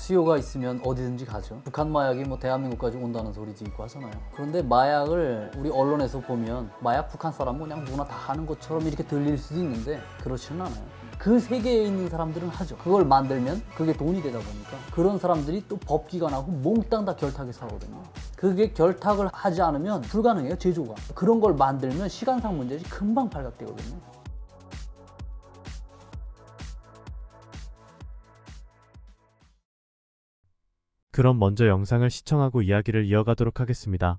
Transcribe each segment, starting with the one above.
수요가 있으면 어디든지 가죠. 북한 마약이 뭐 대한민국까지 온다는 소리도 있고 하잖아요. 그런데 마약을 우리 언론에서 보면 마약 북한 사람 그냥 누구나 다 하는 것처럼 이렇게 들릴 수도 있는데 그렇지는 않아요. 그 세계에 있는 사람들은 하죠. 그걸 만들면 그게 돈이 되다 보니까 그런 사람들이 또 법기관하고 몽땅 다 결탁해서 하거든요. 그게 결탁을 하지 않으면 불가능해요, 제조가. 그런 걸 만들면 시간상 문제지 금방 발각되거든요. 그럼 먼저 영상을 시청하고 이야기를 이어가도록 하겠습니다.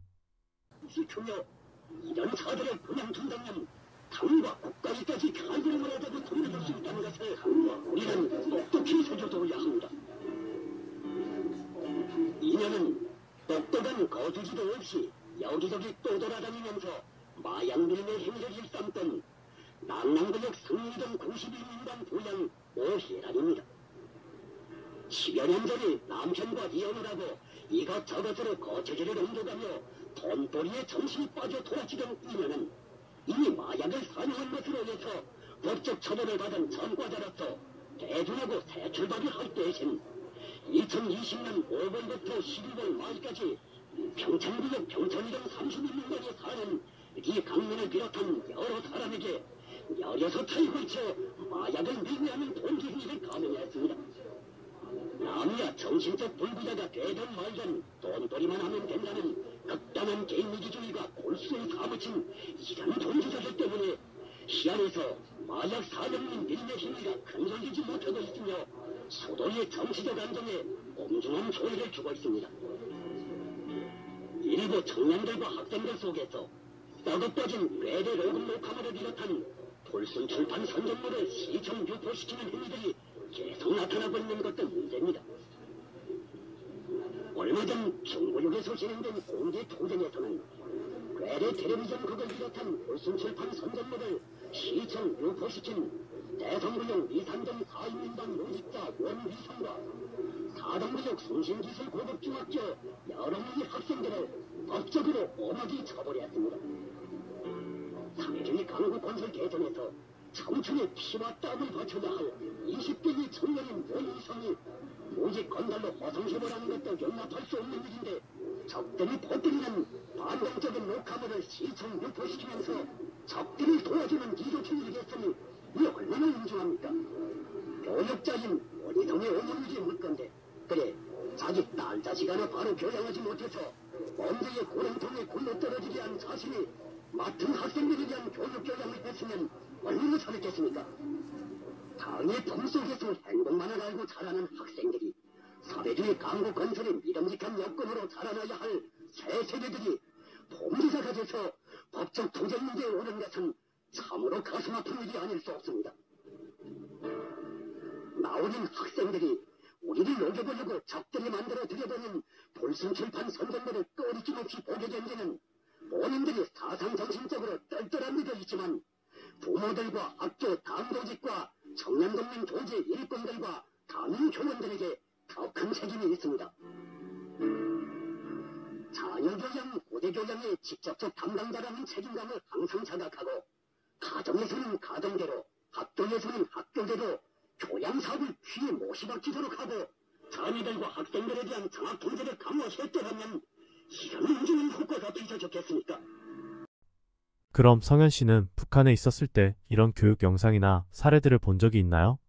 이런 자들을 그냥 둔다면 당과 국가에까지 갈등을 하자고 돌려줄 수 있다는 것을 우리는 똑똑히 새겨둬야 합니다. 이년은 똑똑한 거두지도 없이 여기저기 떠돌아다니면서 마약 밀매 행위를 일삼던 남남구역 승리동 91인당 부양 오희란입니다. 10여 년 전에 남편과 이혼을 하고 이것저것으로 거처지를 옮겨가며 돈벌이에 정신이 빠져 돌아치던 이년은 이미 마약을 사용한 것으로 해서 법적 처벌을 받은 전과자로서 대중하고 새 출발을 할 대신 2020년 5월부터 12월 말까지 평창구역 평창이동 31민간에 사는 이 강민을 비롯한 여러 사람에게 16차에 걸쳐 마약을 밀매하는 동기 행위를 감행했습니다. 남이야 정신적 불구자가 되든 말든 돈벌이만 하면 된다는 극단한 개인이기주의가 골수에 사무친 이런 동기자들 때문에 시안에서 마약 사령민 밀매 행위가 근절되지 못하고 있으며 소도의 정치적 안정에 엄중한 조의를 주고 있습니다. 일부 청년들과 학생들 속에서 썩어빠진 외대 로금 녹화물을 비롯한 돌순 출판 선전물을 시청 유포시키는 행위들이 계속 나타나고 있는 것도 문제입니다. 얼마 전 중구역에서 진행된 공개 투쟁에서는 외래 텔레비전국을 비롯한 돌순 출판 선전물을 시청 유포시킨 대성구역 미산동 4인민당 노직자 원위성과 사동구역 성신기술 고급중학교 여러 명의 학생들을 법적으로 엄하게 처벌했습니다. 사회주의 강국 건설 개전에서 청춘의 피와 땀을 바쳐야 할 20대의 청년인 원위성이 무직 건달로 허송시보라는 것도 용납할 수 없는 일인데 적들이 퍼뜨리는 반동적인 녹화물을 시청 유포시키면서 적들을 도와주는 기조충을 했으니 이 얼마나 인중합니까? 교육자인 원희성의 어머니에게 묻건데 그래 자기 딸 자식 하나 바로 교양하지 못해서 범죄의 고령통에 굴러떨어지게 한 자신이 맡은 학생들에 대한 교육교양을 뺐으면 얼마나 잘했겠습니까? 당의 품속에서 행복만을 알고 자라는 학생들이 사회주의 강국 건설의 믿음직한 여건으로 자라나야 할 새 세대들이 범죄자가 돼서 법적 투쟁 문제에 오른 것은 참으로 가슴 아픈 일이 아닐 수 없습니다. 나오는 학생들이 우리를 녹여보려고 적들이 만들어 들여보는 돌순출판 선전물을 꺼리낌없이 보게 된 데는 본인들이 사상정신적으로 똘똘한 데도 있지만 부모들과 학교 당도직과 청년동맹 조직 일꾼들과 담임교원들에게 더 큰 책임이 있습니다. 자녀교양, 고대교양의 직접적 담당자라는 책임감을 항상 자각하고 가정에서는 가정대로, 학교에서는 학교대로 교양사업을 귀에 못이 박히도록 하고 자녀들과 학생들에 대한 장학 통제를 강화했더라면 이런 운중한 효과가 있어 좋겠습니까? 그럼 성현 씨는 북한에 있었을 때 이런 교육 영상이나 사례들을 본 적이 있나요?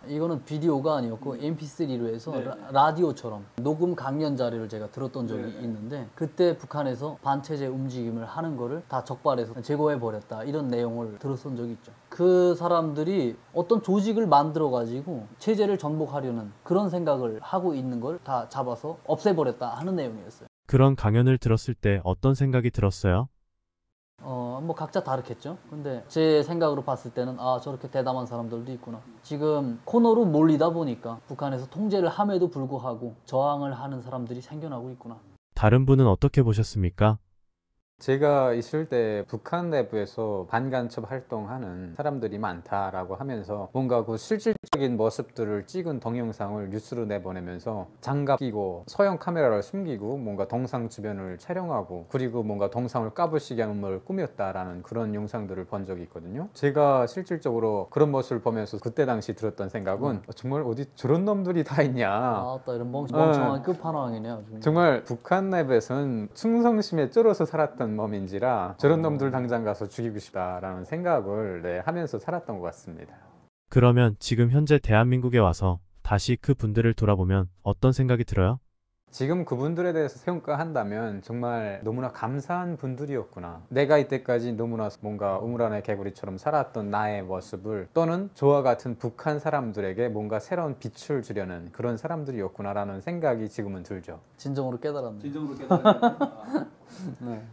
이거는 비디오가 아니었고 mp3로 해서 라디오처럼 녹음 강연 자료를 제가 들었던 적이 있는데 그때 북한에서 반체제 움직임을 하는 거를 다 적발해서 제거해버렸다 이런 내용을 들었던 적이 있죠. 그 사람들이 어떤 조직을 만들어 가지고 체제를 전복하려는 그런 생각을 하고 있는 걸 다 잡아서 없애버렸다 하는 내용이었어요. 그런 강연을 들었을 때 어떤 생각이 들었어요? 뭐 각자 다르겠죠. 근데 제 생각으로 봤을 때는 아 저렇게 대담한 사람들도 있구나. 지금 코너로 몰리다 보니까 북한에서 통제를 함에도 불구하고 저항을 하는 사람들이 생겨나고 있구나. 다른 분은 어떻게 보셨습니까? 제가 있을 때 북한 내부에서 반간첩 활동하는 사람들이 많다라고 하면서 뭔가 그 실질적인 모습들을 찍은 동영상을 뉴스로 내보내면서 장갑 끼고 소형 카메라를 숨기고 뭔가 동상 주변을 촬영하고 그리고 뭔가 동상을 까부시게 하는 걸 꾸몄다라는 그런 영상들을 본 적이 있거든요. 제가 실질적으로 그런 모습을 보면서 그때 당시 들었던 생각은 정말 어디 저런 놈들이 다 있냐. 아따 이런 멍청한 끝판왕이네요. 정말 북한 내부에서는 충성심에 쩔어서 살았던 몸인지라 저런 놈들 당장 가서 죽이고 싶다라는 생각을 하면서 살았던 것 같습니다. 그러면 지금 현재 대한민국에 와서 다시 그 분들을 돌아보면 어떤 생각이 들어요? 지금 그분들에 대해서 평가한다면 정말 너무나 감사한 분들이었구나. 내가 이때까지 너무나 뭔가 우물안의 개구리처럼 살았던 나의 모습을 또는 저와 같은 북한 사람들에게 뭔가 새로운 빛을 주려는 그런 사람들이었구나라는 생각이 지금은 들죠. 진정으로 깨달았네요. 네.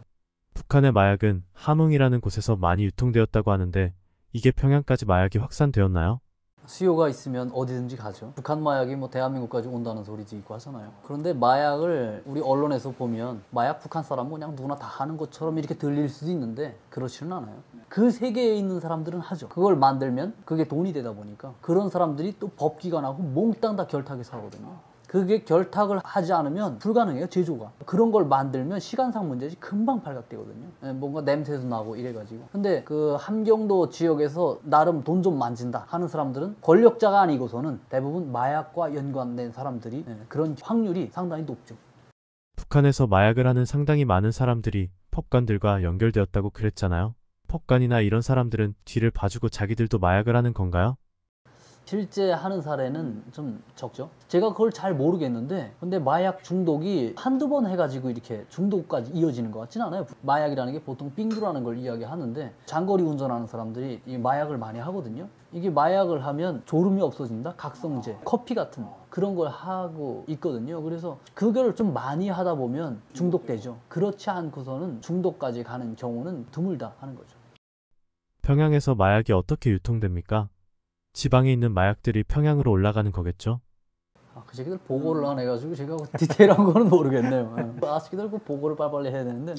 북한의 마약은 함흥이라는 곳에서 많이 유통되었다고 하는데 이게 평양까지 마약이 확산되었나요? 수요가 있으면 어디든지 가죠. 북한 마약이 뭐 대한민국까지 온다는 소리지 있고 하잖아요. 그런데 마약을 우리 언론에서 보면 마약 북한 사람 그냥 누구나 다 하는 것처럼 이렇게 들릴 수도 있는데 그렇지는 않아요. 그 세계에 있는 사람들은 하죠. 그걸 만들면 그게 돈이 되다 보니까 그런 사람들이 또 법기관하고 몽땅 다 결탁해서 하거든요. 그게 결탁을 하지 않으면 불가능해요, 제조가. 그런 걸 만들면 시간상 문제지 금방 발각되거든요. 뭔가 냄새도 나고 이래가지고. 근데 그 함경도 지역에서 나름 돈 좀 만진다 하는 사람들은 권력자가 아니고서는 대부분 마약과 연관된 사람들이 그런 확률이 상당히 높죠. 북한에서 마약을 하는 상당히 많은 사람들이 법관들과 연결되었다고 그랬잖아요. 법관이나 이런 사람들은 뒤를 봐주고 자기들도 마약을 하는 건가요? 실제 하는 사례는 좀 적죠. 제가 그걸 잘 모르겠는데 근데 마약 중독이 한두 번 해가지고 이렇게 중독까지 이어지는 것 같진 않아요. 마약이라는 게 보통 삥두라는 걸 이야기하는데 장거리 운전하는 사람들이 이 마약을 많이 하거든요. 이게 마약을 하면 졸음이 없어진다? 각성제, 커피 같은 그런 걸 하고 있거든요. 그래서 그걸 좀 많이 하다 보면 중독되죠. 그렇지 않고서는 중독까지 가는 경우는 드물다 하는 거죠. 평양에서 마약이 어떻게 유통됩니까? 지방에 있는 마약들이 평양으로 올라가는 거겠죠? 그 새끼들 보고를 안 해가지고 제가 디테일한 거는 모르겠네요. 새끼들 그 보고를 빨리빨리 해야 되는데.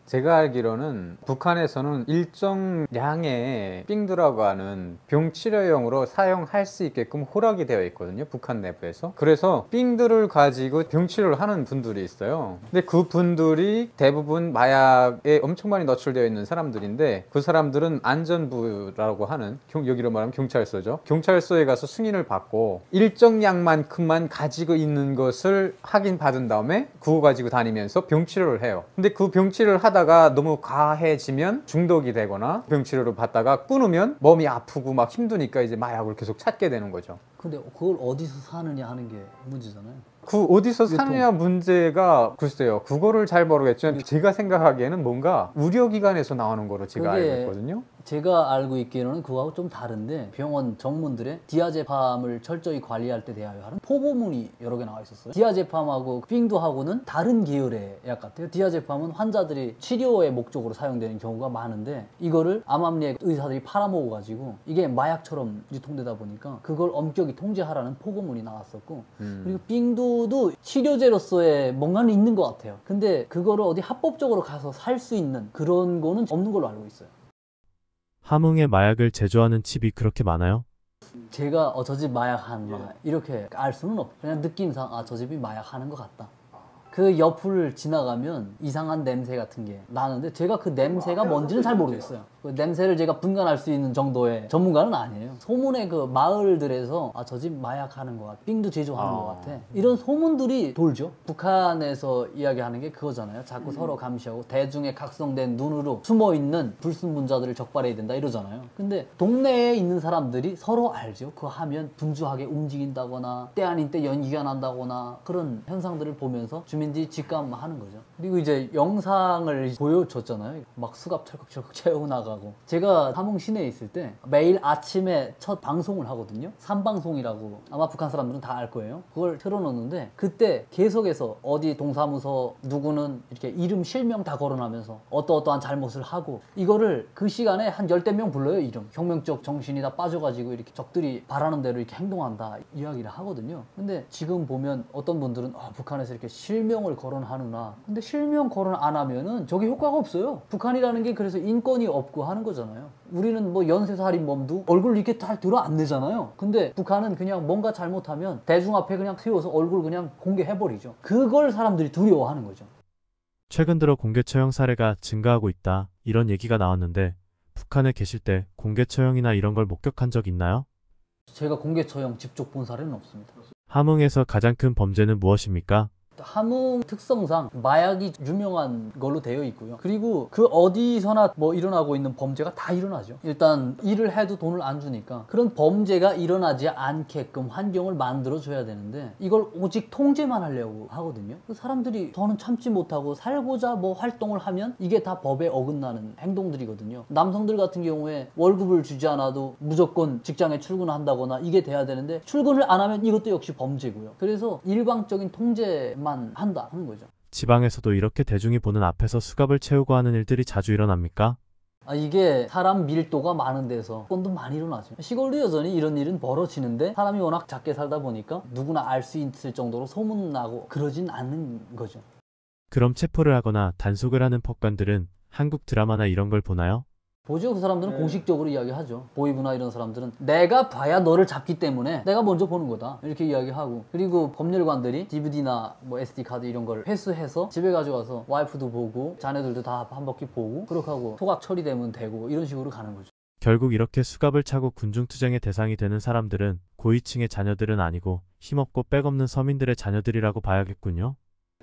제가 알기로는 북한에서는 일정량의 삥두라고 하는 병치료용으로 사용할 수 있게끔 허락이 되어 있거든요, 북한 내부에서. 그래서 삥두를 가지고 병치료를 하는 분들이 있어요. 근데 그 분들이 대부분 마약에 엄청 많이 노출되어 있는 사람들인데 그 사람들은 안전부라고 하는 여기로 말하면 경찰서죠. 경찰서에 가서 승인을 받고 일정량만큼만 가지고 있는 것을 확인받은 다음에 그거 가지고 다니면서 병치료를 해요. 근데 그 병치료를 하다가 너무 과해지면 중독이 되거나 병치료를 받다가 끊으면 몸이 아프고 막 힘드니까 이제 마약을 계속 찾게 되는 거죠. 근데 그걸 어디서 사느냐 하는 게 문제잖아요. 그 어디서 사느냐 문제가 글쎄요, 그거를 잘 모르겠지만 제가 생각하기에는 뭔가 의료기관에서 나오는 거로 제가 알고 있거든요. 제가 알고 있기로는 그거하고 좀 다른데 병원 정문들의 디아제팜을 철저히 관리할 때 대하여 하는 포고문이 여러 개 나와 있었어요. 디아제팜하고 삥두하고는 다른 계열의 약 같아요. 디아제팜은 환자들이 치료의 목적으로 사용되는 경우가 많은데 이거를 암암리에 의사들이 팔아먹어가지고 이게 마약처럼 유통되다 보니까 그걸 엄격히 통제하라는 포고문이 나왔었고 그리고 삥두도 치료제로서의 뭔가는 있는 것 같아요. 근데 그거를 어디 합법적으로 가서 살 수 있는 그런 거는 없는 걸로 알고 있어요. 함흥에 마약을 제조하는 칩이 그렇게 많아요? 제가 저 집 마약한 이렇게 알 수는 없고 그냥 느낌상 저 집이 마약하는 것 같다. 그 옆을 지나가면 이상한 냄새 같은 게 나는데 제가 그 냄새가 뭔지는 잘 모르겠어요. 그 냄새를 제가 분간할 수 있는 정도의 전문가는 아니에요. 소문의 그 마을들에서 저 집 마약하는 것 같아, 삥두 제조하는 것 같아, 이런 소문들이 돌죠. 북한에서 이야기하는 게 그거잖아요. 자꾸 서로 감시하고 대중의 각성된 눈으로 숨어있는 불순분자들을 적발해야 된다 이러잖아요. 근데 동네에 있는 사람들이 서로 알죠. 그거 하면 분주하게 움직인다거나 때 아닌 때 연기가 난다거나 그런 현상들을 보면서 주민들이 직감하는 거죠. 그리고 이제 영상을 보여줬잖아요. 막 수갑 철컥철컥 채우고 나가 가고. 제가 함흥 시내에 있을 때 매일 아침에 첫 방송을 하거든요. 삼방송이라고 아마 북한 사람들은 다 알 거예요. 그걸 틀어놓는데 그때 계속해서 어디 동사무소 누구는 이렇게 이름 실명 다 거론하면서 어떠어떠한 잘못을 하고, 이거를 그 시간에 한 10대 명 불러요. 이름 혁명적 정신이 다 빠져가지고 이렇게 적들이 바라는 대로 이렇게 행동한다 이야기를 하거든요. 근데 지금 보면 어떤 분들은 북한에서 이렇게 실명을 거론하느나, 근데 실명 거론 안 하면은 저게 효과가 없어요. 북한이라는 게 그래서 인권이 없고 하는 거잖아요. 우리는 뭐 연쇄살인범도 얼굴 이렇게 잘 드러 안 내잖아요. 근데 북한은 그냥 뭔가 잘못하면 대중 앞에 그냥 세워서 얼굴 그냥 공개해버리죠. 그걸 사람들이 두려워하는 거죠. 최근 들어 공개 처형 사례가 증가하고 있다, 이런 얘기가 나왔는데 북한에 계실 때 공개 처형이나 이런 걸 목격한 적 있나요? 제가 공개 처형 직접 본 사례는 없습니다. 함흥에서 가장 큰 범죄는 무엇입니까? 함흥 특성상 마약이 유명한 걸로 되어 있고요. 그리고 그 어디서나 뭐 일어나고 있는 범죄가 다 일어나죠. 일단 일을 해도 돈을 안 주니까 그런 범죄가 일어나지 않게끔 환경을 만들어줘야 되는데 이걸 오직 통제만 하려고 하거든요. 그 사람들이 더는 참지 못하고 살고자 뭐 활동을 하면 이게 다 법에 어긋나는 행동들이거든요. 남성들 같은 경우에 월급을 주지 않아도 무조건 직장에 출근한다거나 이게 돼야 되는데 출근을 안 하면 이것도 역시 범죄고요. 그래서 일방적인 통제만 한다 하는 거죠. 지방에서도 이렇게 대중이 보는 앞에서 수갑을 채우고 하는 일들이 자주 일어납니까? 이게 사람 밀도가 많은 데서 건도 많이 일어나죠. 시골도 여전히 이런 일은 벌어지는데 사람이 워낙 작게 살다 보니까 누구나 알 수 있을 정도로 소문나고 그러진 않는 거죠. 그럼 체포를 하거나 단속을 하는 법관들은 한국 드라마나 이런 걸 보나요? 보죠. 그 사람들은 공식적으로 이야기하죠. 보이부나 이런 사람들은 내가 봐야 너를 잡기 때문에 내가 먼저 보는 거다 이렇게 이야기하고, 그리고 법률관들이 DVD나 뭐 SD카드 이런 걸 회수해서 집에 가져가서 와이프도 보고 자네들도 다 한 바퀴 보고 그렇게 하고 소각 처리되면 되고 이런 식으로 가는 거죠. 결국 이렇게 수갑을 차고 군중투쟁의 대상이 되는 사람들은 고위층의 자녀들은 아니고 힘없고 백없는 서민들의 자녀들이라고 봐야겠군요.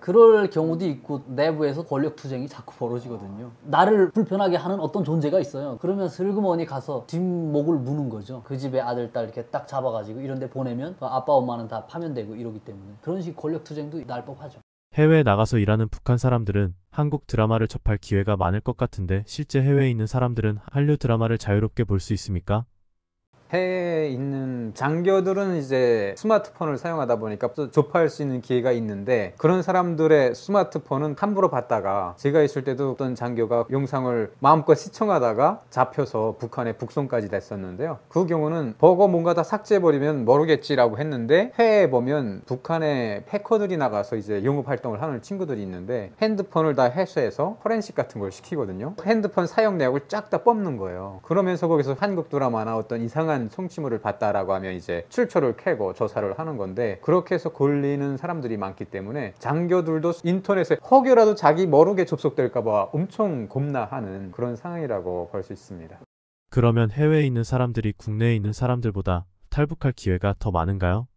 그럴 경우도 있고 내부에서 권력투쟁이 자꾸 벌어지거든요. 나를 불편하게 하는 어떤 존재가 있어요. 그러면 슬그머니 가서 뒷목을 무는 거죠. 그 집에 아들, 딸 이렇게 딱 잡아가지고 이런 데 보내면 아빠, 엄마는 다 파면되고 이러기 때문에 그런 식 권력투쟁도 날 법하죠. 해외에 나가서 일하는 북한 사람들은 한국 드라마를 접할 기회가 많을 것 같은데 실제 해외에 있는 사람들은 한류 드라마를 자유롭게 볼 수 있습니까? 해외에 있는 장교들은 이제 스마트폰을 사용하다 보니까 또 접할 수 있는 기회가 있는데, 그런 사람들의 스마트폰은 함부로 봤다가 제가 있을 때도 어떤 장교가 영상을 마음껏 시청하다가 잡혀서 북한에 북송까지 됐었는데요. 그 경우는 보고 뭔가 다 삭제해버리면 모르겠지라고 했는데, 해외에 보면 북한에 해커들이 나가서 이제 영업활동을 하는 친구들이 있는데 핸드폰을 다 해소해서 포렌식 같은 걸 시키거든요. 핸드폰 사용 내역을 쫙 다 뽑는 거예요. 그러면서 거기서 한국 드라마나 어떤 이상한 성취물을 봤다라고 하면 이제 출처를 캐고 조사를 하는 건데, 그렇게 해서 걸리는 사람들이 많기 때문에 장교들도 인터넷에 혹여라도 자기 모르게 접속될까봐 엄청 겁나하는 그런 상황이라고 볼 수 있습니다. 그러면 해외에 있는 사람들이 국내에 있는 사람들보다 탈북할 기회가 더 많은가요?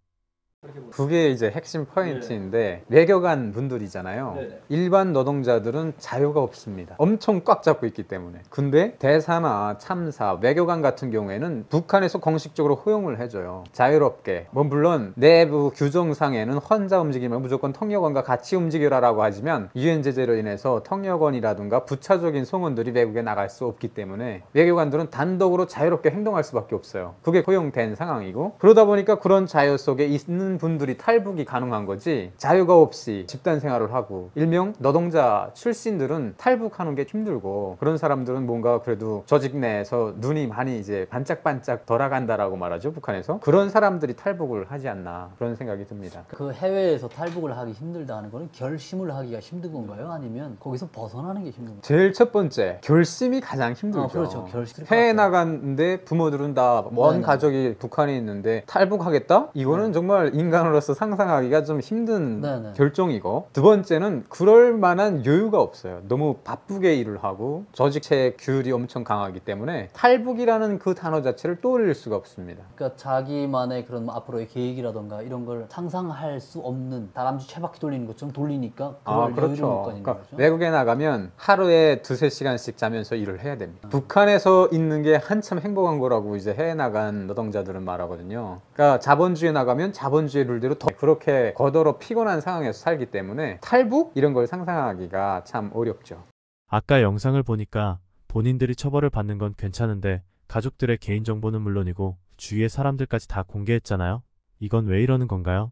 그게 이제 핵심 포인트인데, 외교관 분들이잖아요. 일반 노동자들은 자유가 없습니다. 엄청 꽉 잡고 있기 때문에. 근데 대사나 참사, 외교관 같은 경우에는 북한에서 공식적으로 허용을 해줘요. 자유롭게. 뭐 물론 내부 규정상에는 혼자 움직이면 무조건 통역원과 같이 움직여라라고 하지만 유엔 제재로 인해서 통역원이라든가 부차적인 성원들이 외국에 나갈 수 없기 때문에 외교관들은 단독으로 자유롭게 행동할 수밖에 없어요. 그게 허용된 상황이고, 그러다 보니까 그런 자유 속에 있는 분들이 탈북이 가능한 거지, 자유가 없이 집단 생활을 하고 일명 노동자 출신들은 탈북하는 게 힘들고, 그런 사람들은 뭔가 그래도 조직 내에서 눈이 많이 이제 반짝반짝 돌아간다라고 말하죠, 북한에서. 그런 사람들이 탈북을 하지 않나 그런 생각이 듭니다. 그 해외에서 탈북을 하기 힘들다 하는 거는 결심을 하기가 힘든 건가요? 아니면 거기서 벗어나는 게 힘든 건가요? 제일 첫 번째, 결심이 가장 힘들죠. 그렇죠. 결심. 해외 나갔는데 부모들은 다 먼 가족이 북한에 있는데 탈북하겠다? 이거는 정말 인간으로서 상상하기가 좀 힘든 결정이고, 두 번째는 그럴 만한 여유가 없어요. 너무 바쁘게 일을 하고 조직체 규율이 엄청 강하기 때문에 탈북이라는 그 단어 자체를 떠올릴 수가 없습니다. 그러니까 자기만의 그런 앞으로의 계획이라던가 이런 걸 상상할 수 없는, 다람쥐 채바퀴 돌리는 것처럼 돌리니까 그럴 여유를 못 가지는 거죠. 외국에 나가면 하루에 2-3시간씩 자면서 일을 해야 됩니다. 북한에서 있는 게 한참 행복한 거라고 이제 해외 나간 노동자들은 말하거든요. 그러니까 자본주의에 나가면 자본주의 룰대로 더 그렇게 거더러 피곤한 상황에서 살기 때문에 탈북? 이런 걸 상상하기가 참 어렵죠. 아까 영상을 보니까 본인들이 처벌을 받는 건 괜찮은데 가족들의 개인정보는 물론이고 주위의 사람들까지 다 공개했잖아요. 이건 왜 이러는 건가요?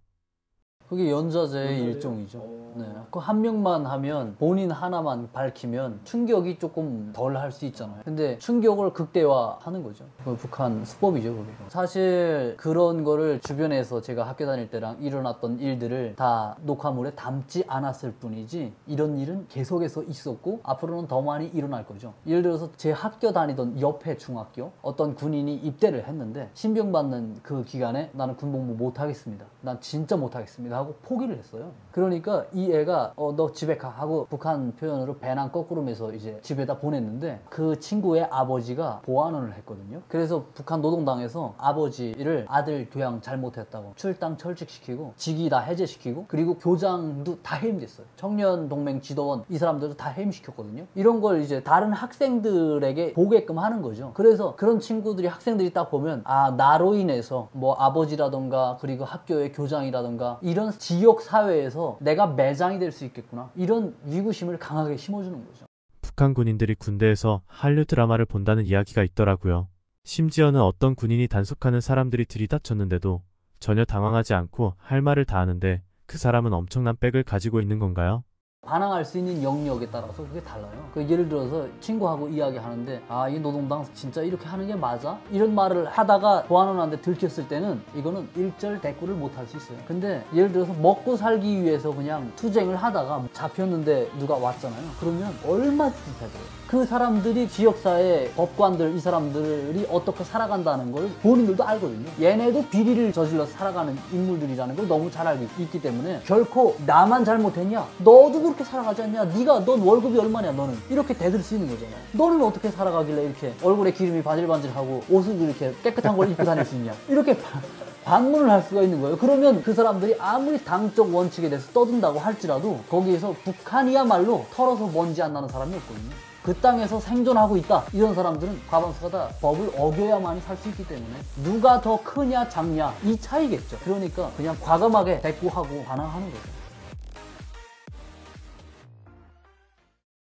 그게 연좌제의 일종이죠. 네. 그 한 명만 하면 본인 하나만 밝히면 충격이 조금 덜 할 수 있잖아요. 근데 충격을 극대화하는 거죠. 그 북한 수법이죠, 그게. 사실 그런 거를 주변에서 제가 학교 다닐 때랑 일어났던 일들을 다 녹화물에 담지 않았을 뿐이지 이런 일은 계속해서 있었고 앞으로는 더 많이 일어날 거죠. 예를 들어서 제 학교 다니던 옆에 중학교 어떤 군인이 입대를 했는데 신병 받는 그 기간에 나는 군복무 못 하겠습니다. 난 진짜 못 하겠습니다. 하고 포기를 했어요. 그러니까 이 애가 너 집에 가 하고 북한 표현으로 배낭 거꾸로 매서 이제 집에다 보냈는데 그 친구의 아버지가 보안원을 했거든요. 그래서 북한 노동당에서 아버지를 아들 교양 잘못했다고 출당 철직시키고 직위 다 해제시키고 그리고 교장도 다 해임됐어요. 청년동맹 지도원 이 사람들도 다 해임시켰거든요. 이런 걸 이제 다른 학생들에게 보게끔 하는 거죠. 그래서 그런 친구들이 학생들이 딱 보면 아 나로 인해서 뭐 아버지라던가 그리고 학교의 교장이라던가 이런 지역 사회에서 내가 매장이 될 수 있겠구나. 이런 위구심을 강하게 심어주는 거죠. 북한 군인들이 군대에서 한류 드라마를 본다는 이야기가 있더라고요. 심지어는 어떤 군인이 단속하는 사람들이 들이닥쳤는데도 전혀 당황하지 않고 할 말을 다 하는데 그 사람은 엄청난 백을 가지고 있는 건가요? 반항할 수 있는 영역에 따라서 그게 달라요. 예를 들어서 친구하고 이야기하는데 아, 이 노동당 진짜 이렇게 하는 게 맞아? 이런 말을 하다가 보안원한테 들켰을 때는 이거는 일절 대꾸를 못 할 수 있어요. 근데 예를 들어서 먹고 살기 위해서 그냥 투쟁을 하다가 잡혔는데 누가 왔잖아요. 그러면 얼마든지 해줘요. 그 사람들이 지역사회 법관들 이 사람들이 어떻게 살아간다는 걸 본인들도 알거든요. 얘네도 비리를 저질러서 살아가는 인물들이라는 걸 너무 잘 알고 있기 때문에 결코 나만 잘못했냐? 너도 그렇게 살아가지 않냐? 넌 월급이 얼마냐 너는? 이렇게 대들 수 있는 거잖아요. 너는 어떻게 살아가길래 이렇게 얼굴에 기름이 바질바질하고 옷을 이렇게 깨끗한 걸 입고 다닐 수 있냐? 이렇게 반문을 할 수가 있는 거예요. 그러면 그 사람들이 아무리 당적 원칙에 대해서 떠든다고 할지라도 거기에서 북한이야말로 털어서 먼지 안 나는 사람이 없거든요. 그 땅에서 생존하고 있다. 이런 사람들은 과반수가 다 법을 어겨야만이 살 수 있기 때문에 누가 더 크냐 작냐 이 차이겠죠. 그러니까 그냥 과감하게 대꾸하고 반항하는 거죠.